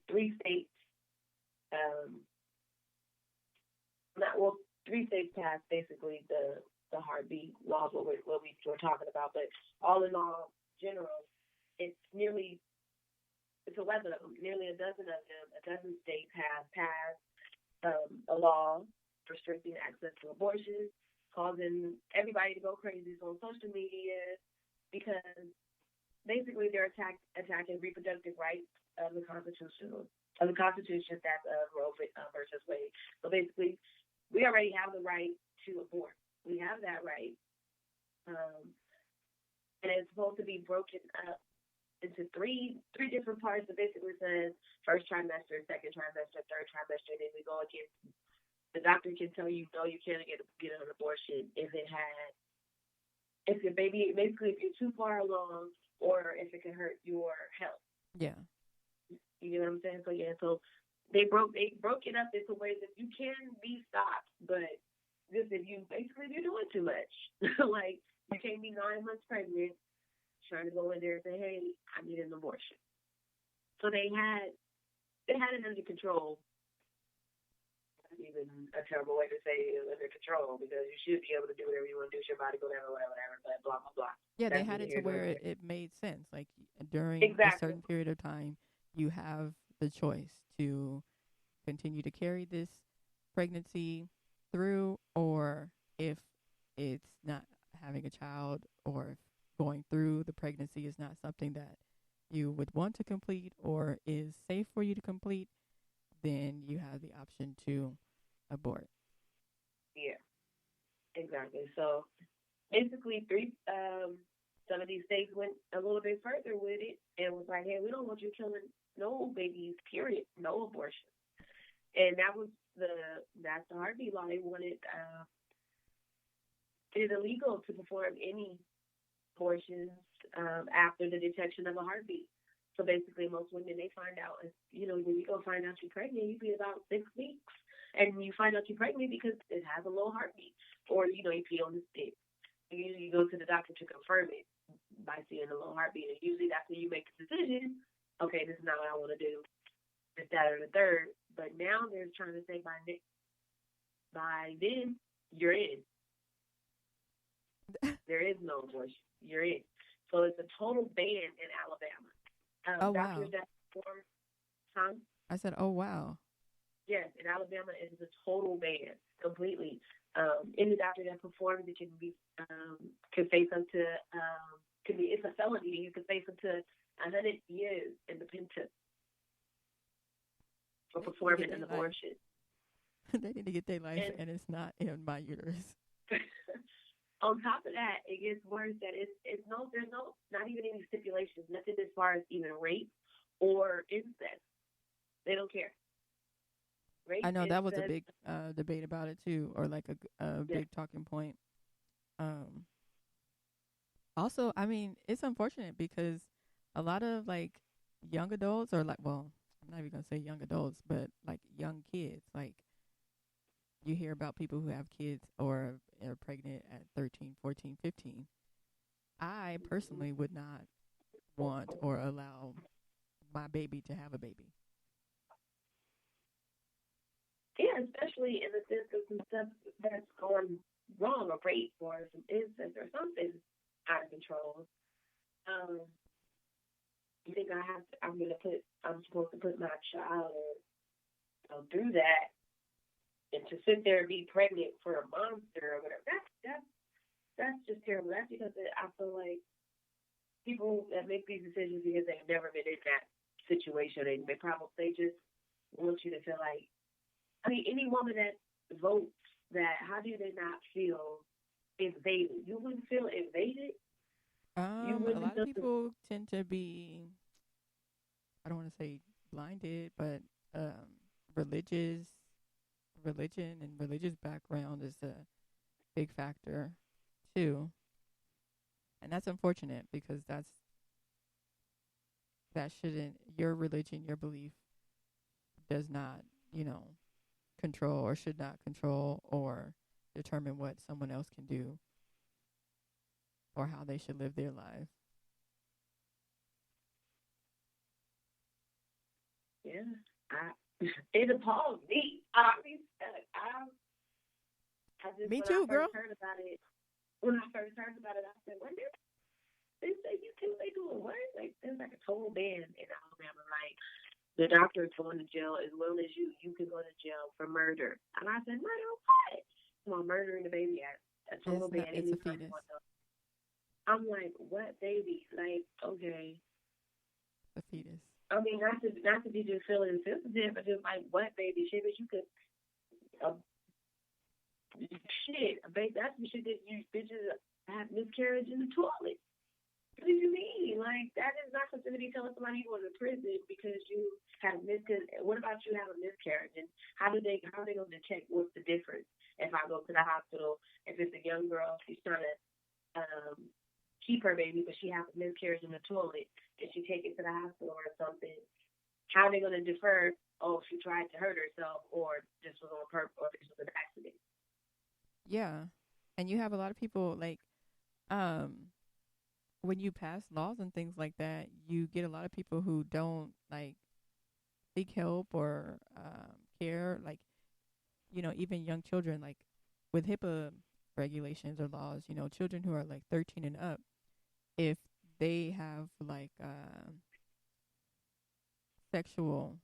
Three states, um, not well, three states passed basically the heartbeat laws, what we were talking about. But all in all, general, it's nearly it's 11 of them, nearly a dozen of them. A dozen states have passed a law restricting access to abortion, causing everybody to go crazy on social media because basically they're attacking reproductive rights of the Constitution that's Roe versus Wade. So basically, we already have the right to abort. We have that right, um, and it's supposed to be broken up into three different parts. It basically says first trimester, second trimester, third trimester. Then we go against the doctor can tell you no, you can't get an abortion if your baby basically if you're too far along or if it can hurt your health. Yeah. You know what I'm saying? So yeah, so they broke it up into ways that you can be stopped, but just if you basically you're doing too much. Like you can't be 9 months pregnant trying to go in there and say, hey, I need an abortion. So they had it under control. That's even a terrible way to say under control because you should be able to do whatever you want to do with your body, whatever, whatever, whatever, but blah blah blah. Yeah, they That's had neither it to here nor where there. it made sense. Like during a Exactly. certain period of time, you have the choice to continue to carry this pregnancy through, or if it's not having a child, or if going through the pregnancy is not something that you would want to complete or is safe for you to complete, then you have the option to abort. Yeah. Exactly. So basically, some of these states went a little bit further with it and was like, hey, we don't want you killing no babies. Period. No abortion. And that's the heartbeat law. They wanted it illegal to perform any abortions after the detection of a heartbeat. So basically, most women they find out, when you go find out you're pregnant, you be about 6 weeks, and you find out you're pregnant because it has a low heartbeat, or you pee on the stick. You go to the doctor to confirm it by seeing a low heartbeat, and usually that's when you make the decision. Okay, this is not what I want to do. This, that, or the third. But now they're trying to say by then you're in. There is no abortion. You're in. So it's a total ban in Alabama. Oh Doctors wow! that perform time, I said, oh wow. yes, in Alabama it is a total ban completely. Any doctor that performs it can face up to could be it's a felony. You can face up to 100 years in the penitentiary for They need to get performing an their life. abortion. They need to get their life, And and it's not in my uterus. on top of that, it gets worse that it's no there's no not even any stipulations, nothing as far as even rape or incest. They don't care. I Rape, know that was a incest, big debate about it too, or like a yeah, big talking point. Um, Also, I mean, it's unfortunate because a lot of like young adults, or like, well, I'm not even gonna say young adults, but like young kids, like you hear about people who have kids or are pregnant at 13, 14, 15. I personally would not want or allow my baby to have a baby. yeah, especially in the sense of some stuff that's going wrong or rape or some incest or something out of control. Um, you think I'm supposed to put my child through that and to sit there and be pregnant for a monster or whatever. That's just terrible. That's because I feel like people that make these decisions because they've never been in that situation and they just want you to feel like any woman that votes that how do they not feel invaded? You wouldn't feel invaded. You A wouldn't lot of feel people tend to be, I don't want to say blinded, but um, religious, religion and religious background is a big factor too, and that's unfortunate because that shouldn't your religion, your belief does not, you know, control or should not control or determine what someone else can do or how they should live their life. Yeah, I it appalls me. I just Me when I too, first girl. heard about it, I said, "What? They say you too? They doing what? Like there's like a total ban in Alabama. Like the doctor is going to jail as well as you. You can go to jail for murder." And I said, "Murder what? Come on, murdering the baby at a total It's not. ban. It's a Anytime you fetus. want to." I'm like, "What baby? Like, okay." A fetus. I mean, not to be just feeling insensitive, but just like what baby shit, but you could uh, shit, baby, that's the shit that you bitches have miscarriage in the toilet. What do you mean? Like that is not something to be telling somebody you go to prison because you had a miscarriage. What about you have a miscarriage? And how are they going to check what's the difference? If I go to the hospital, if it's a young girl, she's trying to um, keep her baby, but she has a miscarriage in the toilet, did she take it to the hospital or something? How are they going to defer? Oh, she tried to hurt herself, or this was on purpose, or this was an accident. Yeah, and you have a lot of people like um when you pass laws and things like that, you get a lot of people who don't like seek help or care. Like even young children, like with HIPAA regulations or laws, children who are like 13 and up, if they have like sexual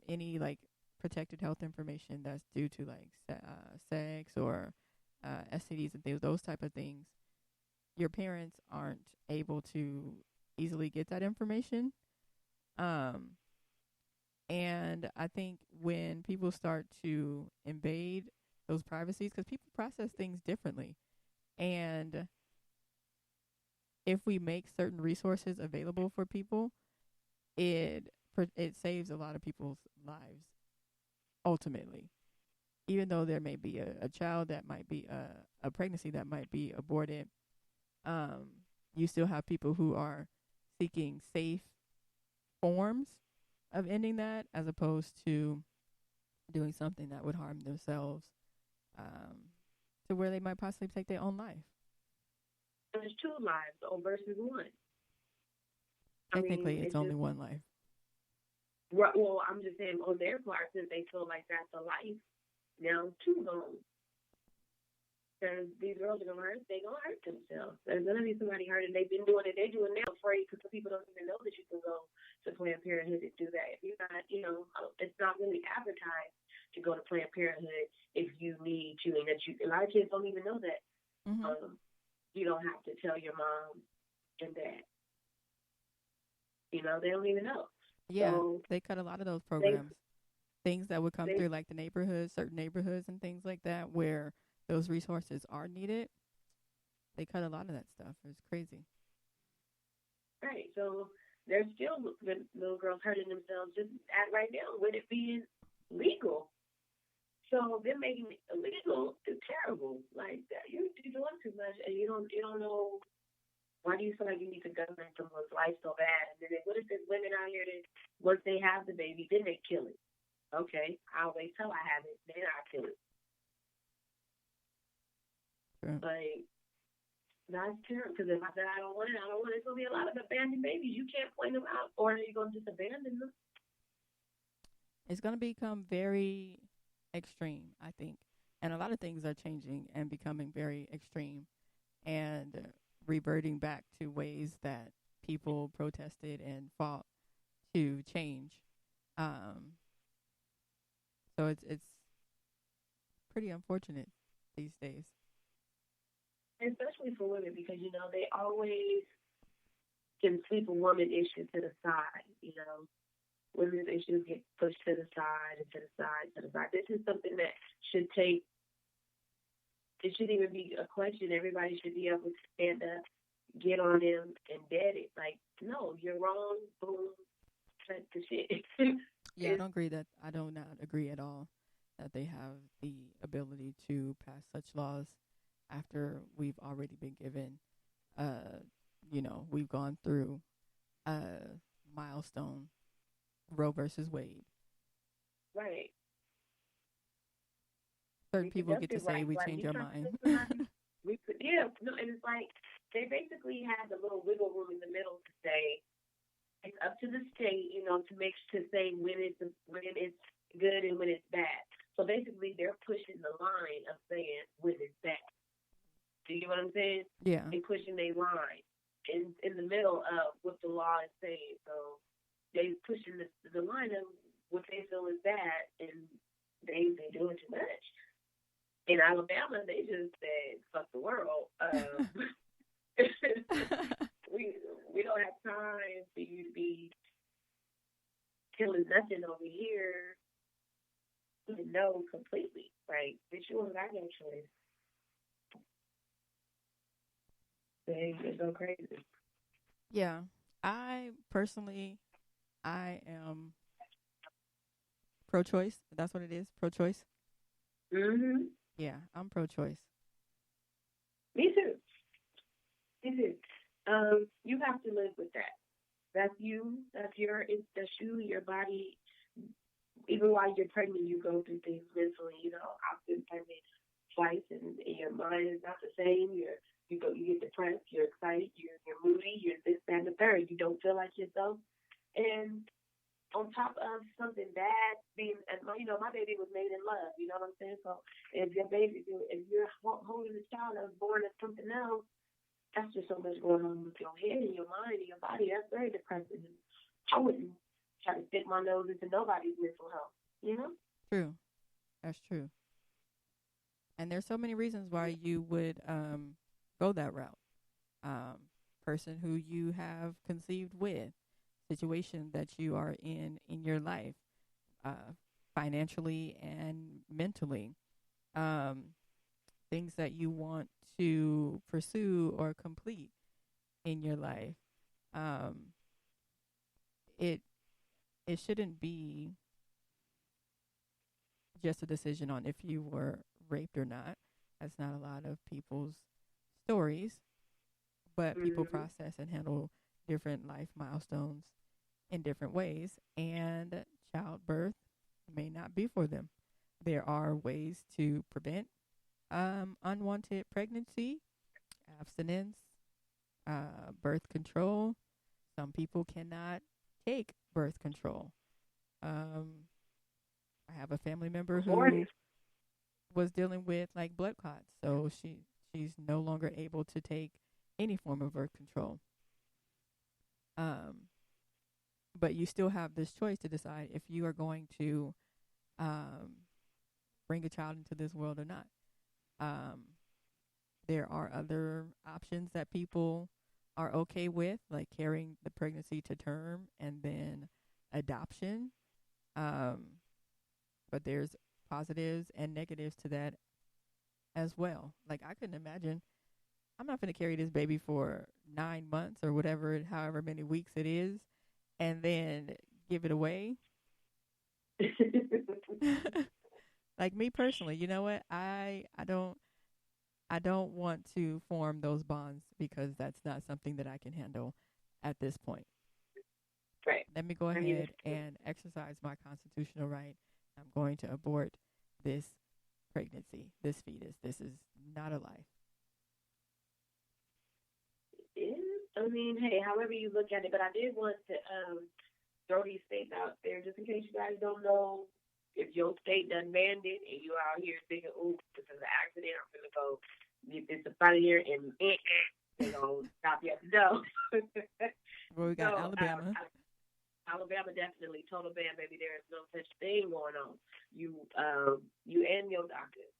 any like protected health information that's due to like sex or STDs and those type of things, your parents aren't able to easily get that information. Um, and I think when people start to invade those privacies, because people process things differently, and if we make certain resources available for people, it it saves a lot of people's lives ultimately. Even though there may be a child that might be a pregnancy that might be aborted, um, you still have people who are seeking safe forms of ending that as opposed to doing something that would harm themselves to where they might possibly take their own life. There's two lives, versus one. I mean, Technically, it's it's only just one life. well. I'm just saying on their part, since they feel like that's a life, now two gone. Because these girls are gonna hurt themselves. There's gonna be somebody hurt, and they've been doing it. They're doing it now afraid because some people don't even know that you can go to Planned Parenthood and do that. If you're not, it's not really advertised to go to Planned Parenthood if you need to, and that you. A lot of kids don't even know that. Mm-hmm. You don't have to tell your mom and dad. They don't even know. Yeah, So they cut a lot of those they programs. Things that would come they through like the neighborhoods, certain neighborhoods and things like that where those resources are needed. They cut a lot of that stuff. It's crazy. right. So there's still little girls hurting themselves just at right now with it being legal. So them making it illegal is terrible. Like that, you're doing too much, and you don't know why do you feel like you need to govern someone's life so bad. And then what if there's women out here that once they have the baby, then they kill it? Okay, I'll wait till I have it, then I'll kill it. True. Like that's terrible because if I said I don't want it, I don't want it. It's gonna be a lot of abandoned babies. You can't point them out, or are you gonna just abandon them? It's going to become very extreme, I think. And a lot of things are changing and becoming very extreme and reverting back to ways that people protested and fought to change. Um, so it's pretty unfortunate these days. Especially for women because they always can sweep a woman issue to the side. Women's issues get pushed to the side and to the side, to the side. This is something that should take. It shouldn't even be a question. Everybody should be able to stand up, get on them, and dead it. Like, no, you're wrong. Boom, cut the shit. Yeah, I do not agree at all that they have the ability to pass such laws after we've already been given we've gone through a milestone, Roe versus Wade. Right. Certain people get to Reproductive say rights. we Like, change you our trying to mind. put somebody. Yeah, no, and it's like they basically had the little wiggle room in the middle to say it's up to the state, to make to say when it's good and when it's bad. So basically, they're pushing the line of saying when it's bad. Do you know what I'm saying? Yeah. They pushing their line in the middle of what the law is saying. So they pushing the line of what they feel is bad, and they doing too much. In Alabama, they just said fuck the world. We don't have time for you to be killing nothing over here. No, completely. Right. Bitch, you don't got no choice. They just go crazy. Yeah. I personally, I am pro-choice. That's what it is. Pro-choice. Mhm. Yeah, I'm pro-choice. Me too. Me too. You have to live with that. That's you. That's you. Your body. Even while you're pregnant, you go through things mentally. I've been pregnant twice, and your mind is not the same. You get depressed. You're excited. You're moody. You're this, that, and the third. You don't feel like yourself. And on top of something bad being, and my baby was made in love. You know what I'm saying? So if you're holding a child that was born as something else, that's just so much going on with your head and your mind and your body. That's very depressing. I wouldn't try to stick my nose into nobody's mental health. You know? True. That's true. And there's so many reasons why you would go that route. Person who you have conceived with, situation that you are in your life, financially and mentally, things that you want to pursue or complete in your life. It it shouldn't be just a decision on if you were raped or not. That's not a lot of people's stories, but people Mm-hmm. process and handle different life milestones in different ways, and childbirth may not be for them. There are ways to prevent unwanted pregnancy, abstinence, birth control. Some people cannot take birth control. I have a family member who was dealing with like blood clots, so she's no longer able to take any form of birth control. Um, but you still have this choice to decide if you are going to um, bring a child into this world or not. Um, there are other options that people are okay with, like carrying the pregnancy to term and then adoption. Um, but there's positives and negatives to that as well. Like I couldn't imagine I'm not going to carry this baby for 9 months or whatever, however many weeks it is, and then give it away. Like me personally, you know what? I don't want to form those bonds because that's not something that I can handle at this point. Right. Let me go ahead and exercise my constitutional right. I'm going to abort this pregnancy, this fetus. This is not a life. I mean, hey, however you look at it, but I did want to throw these states out there just in case you guys don't know. If your state done banned it and you out here thinking, "Ooh, this is an accident," I'm gonna go get this up out of here and they're gonna stop you at the door. Well, we got Alabama. Alabama definitely total ban, baby. There is no such thing going on. You and your doctor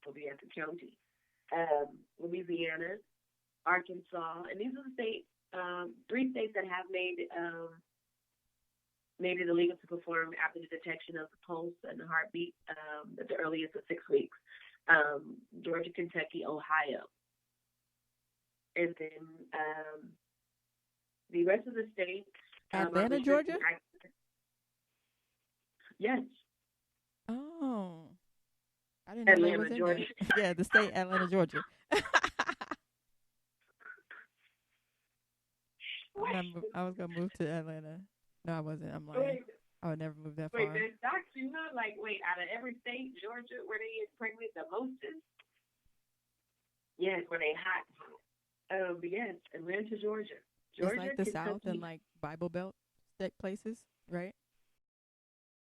will be at the county. Louisiana, Arkansas, and these are the states, 3 states that have made it illegal to perform after the detection of the pulse and the heartbeat at the earliest of 6 weeks. Georgia, Kentucky, Ohio, and then the rest of the states. Atlanta, Georgia? Yes. Oh. I didn't know Atlanta, that was in Georgia. there. Yeah, the state Atlanta, Georgia. I was going to move to Atlanta. No, I wasn't. I'm lying. I would never move that far. Wait, there's doctors, out of every state, Georgia, where they get pregnant the mostest? Yes, where they hot. Yes, Atlanta, Georgia. It's like the Kentucky. South and like Bible Belt. sick places, right?